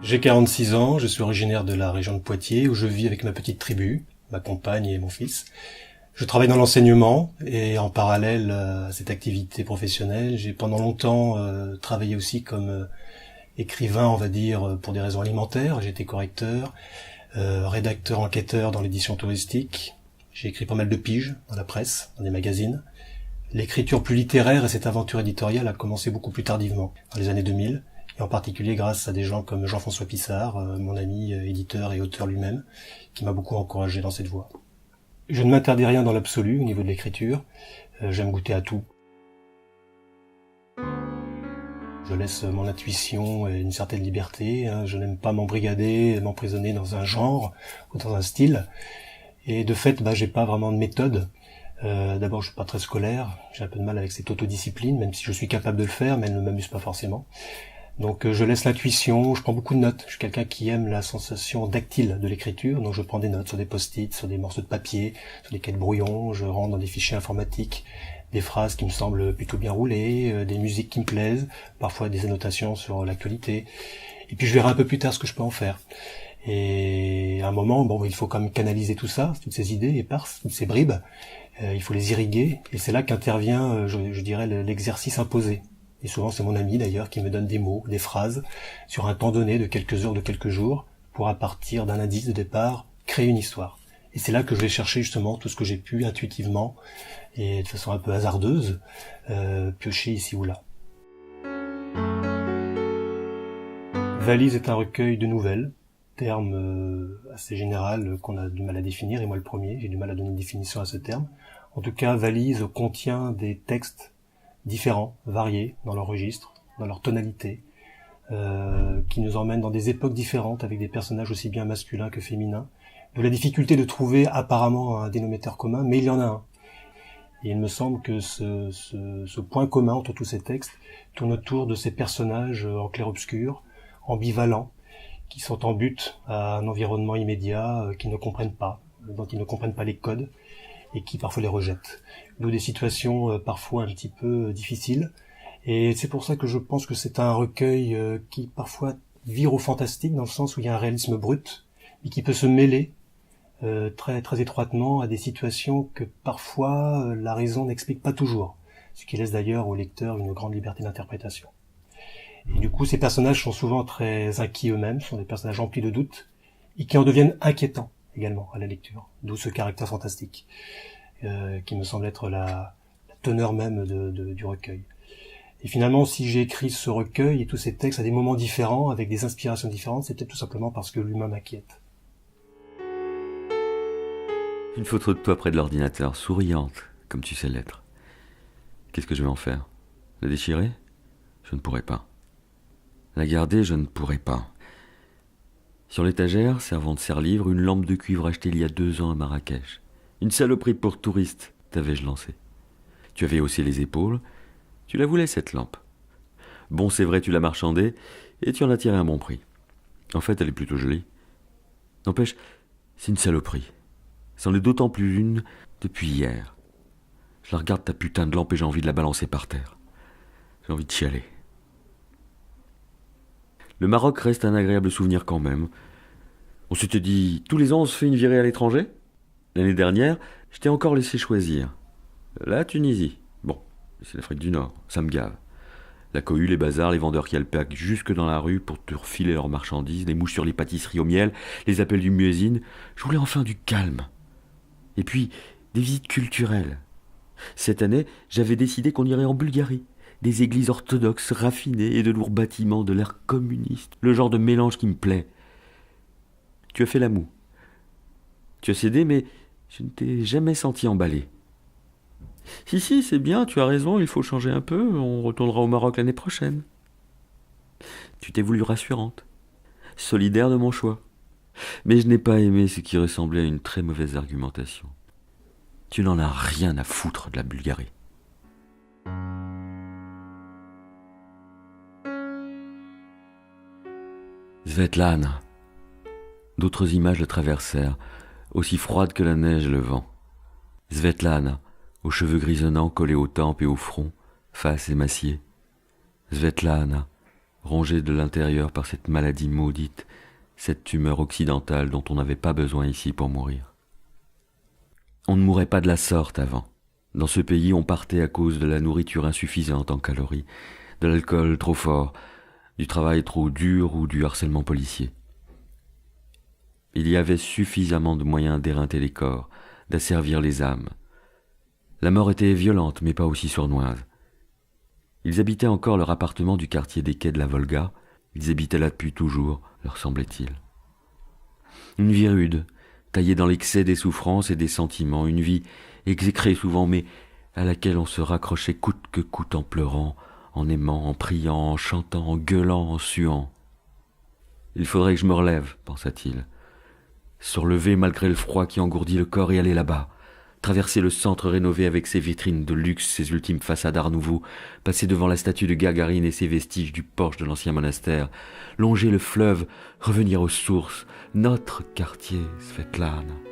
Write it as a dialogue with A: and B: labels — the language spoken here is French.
A: J'ai 46 ans, je suis originaire de la région de Poitiers où je vis avec ma petite tribu, ma compagne et mon fils. Je travaille dans l'enseignement et en parallèle à cette activité professionnelle, j'ai pendant longtemps travaillé aussi comme écrivain, on va dire, pour des raisons alimentaires. J'ai été correcteur, rédacteur enquêteur dans l'édition touristique. J'ai écrit pas mal de piges dans la presse, dans des magazines. L'écriture plus littéraire et cette aventure éditoriale a commencé beaucoup plus tardivement, dans les années 2000, et en particulier grâce à des gens comme Jean-François Pissard, mon ami éditeur et auteur lui-même, qui m'a beaucoup encouragé dans cette voie. Je ne m'interdis rien dans l'absolu au niveau de l'écriture, j'aime goûter à tout. Je laisse mon intuition et une certaine liberté, je n'aime pas m'embrigader, m'emprisonner dans un genre ou dans un style, et de fait, j'ai pas vraiment de méthode. D'abord, je suis pas très scolaire, j'ai un peu de mal avec cette autodiscipline, même si je suis capable de le faire, mais elle ne m'amuse pas forcément. Donc je laisse l'intuition, je prends beaucoup de notes. Je suis quelqu'un qui aime la sensation tactile de l'écriture, donc je prends des notes sur des post-it, sur des morceaux de papier, sur des quêtes brouillons, je rentre dans des fichiers informatiques, des phrases qui me semblent plutôt bien roulées, des musiques qui me plaisent, parfois des annotations sur l'actualité. Et puis je verrai un peu plus tard ce que je peux en faire. Et à un moment, il faut quand même canaliser tout ça, toutes ces idées éparses, toutes ces bribes. Il faut les irriguer, et c'est là qu'intervient, je dirais, l'exercice imposé. Et souvent, c'est mon ami d'ailleurs qui me donne des mots, des phrases, sur un temps donné de quelques heures, de quelques jours, pour à partir d'un indice de départ, créer une histoire. Et c'est là que je vais chercher justement tout ce que j'ai pu intuitivement, et de façon un peu hasardeuse, piocher ici ou là. Valise est un recueil de nouvelles, terme assez général qu'on a du mal à définir, et moi le premier, j'ai du mal à donner une définition à ce terme. En tout cas, valise contient des textes différents, variés dans leur registre, dans leur tonalité, qui nous emmènent dans des époques différentes avec des personnages aussi bien masculins que féminins. De la difficulté de trouver apparemment un dénominateur commun, mais il y en a un. Et il me semble que ce point commun entre tous ces textes tourne autour de ces personnages en clair-obscur, ambivalents, qui sont en butte à un environnement immédiat qu'ils ne comprennent pas, dont ils ne comprennent pas les codes, et qui parfois les rejettent. D'où des situations parfois un petit peu difficiles. Et c'est pour ça que je pense que c'est un recueil qui parfois vire au fantastique, dans le sens où il y a un réalisme brut, et qui peut se mêler très, très étroitement à des situations que parfois la raison n'explique pas toujours, ce qui laisse d'ailleurs au lecteur une grande liberté d'interprétation. Et du coup, ces personnages sont souvent très inquiets eux-mêmes, sont des personnages remplis de doutes, et qui en deviennent inquiétants également à la lecture, d'où ce caractère fantastique, qui me semble être la teneur même du recueil. Et finalement, si j'ai écrit ce recueil et tous ces textes à des moments différents, avec des inspirations différentes, c'est peut-être tout simplement parce que l'humain m'inquiète.
B: Une photo de toi près de l'ordinateur, souriante, comme tu sais l'être. Qu'est-ce que je vais en faire? La déchirer? Je ne pourrai pas. La garder, je ne pourrai pas. Sur l'étagère, servant de serre-livre, une lampe de cuivre achetée il y a 2 ans à Marrakech. Une saloperie pour touristes, t'avais-je lancé. Tu avais haussé les épaules, tu la voulais cette lampe. Bon, c'est vrai, tu l'as marchandée, et tu en as tiré un bon prix. En fait, elle est plutôt jolie. N'empêche, c'est une saloperie. C'en est d'autant plus une depuis hier. Je la regarde ta putain de lampe et j'ai envie de la balancer par terre. J'ai envie de chialer. Le Maroc reste un agréable souvenir quand même. On s'était dit, tous les ans on se fait une virée à l'étranger. L'année dernière, je t'ai encore laissé choisir. La Tunisie. Bon, c'est l'Afrique du Nord, ça me gave. La cohue, les bazars, les vendeurs qui alpaguent jusque dans la rue pour te refiler leurs marchandises, les mouches sur les pâtisseries au miel, les appels du muezzin. Je voulais enfin du calme. Et puis, des visites culturelles. Cette année, j'avais décidé qu'on irait en Bulgarie. Des églises orthodoxes raffinées et de lourds bâtiments de l'ère communiste. Le genre de mélange qui me plaît. Tu as fait la moue. Tu as cédé, mais je ne t'ai jamais senti emballé. Si, c'est bien, tu as raison, il faut changer un peu, on retournera au Maroc l'année prochaine. Tu t'es voulu rassurante, solidaire de mon choix. Mais je n'ai pas aimé ce qui ressemblait à une très mauvaise argumentation. Tu n'en as rien à foutre de la Bulgarie. Svetlana. D'autres images le traversèrent, aussi froides que la neige et le vent. Svetlana, aux cheveux grisonnants collés aux tempes et au front, face émaciée. Svetlana, rongé de l'intérieur par cette maladie maudite, cette tumeur occidentale dont on n'avait pas besoin ici pour mourir. On ne mourait pas de la sorte avant. Dans ce pays, on partait à cause de la nourriture insuffisante en calories, de l'alcool trop fort, du travail trop dur ou du harcèlement policier. Il y avait suffisamment de moyens d'éreinter les corps, d'asservir les âmes. La mort était violente, mais pas aussi sournoise. Ils habitaient encore leur appartement du quartier des quais de la Volga. Ils habitaient là depuis toujours, leur semblait-il. Une vie rude, taillée dans l'excès des souffrances et des sentiments, une vie exécrée souvent, mais à laquelle on se raccrochait coûte que coûte en pleurant, en aimant, en priant, en chantant, en gueulant, en suant. Il faudrait que je me relève, pensa-t-il. Se relever malgré le froid qui engourdit le corps et aller là-bas. Traverser le centre rénové avec ses vitrines de luxe, ses ultimes façades art nouveau, passer devant la statue de Gagarine et ses vestiges du porche de l'ancien monastère, longer le fleuve, revenir aux sources, notre quartier, Svetlana.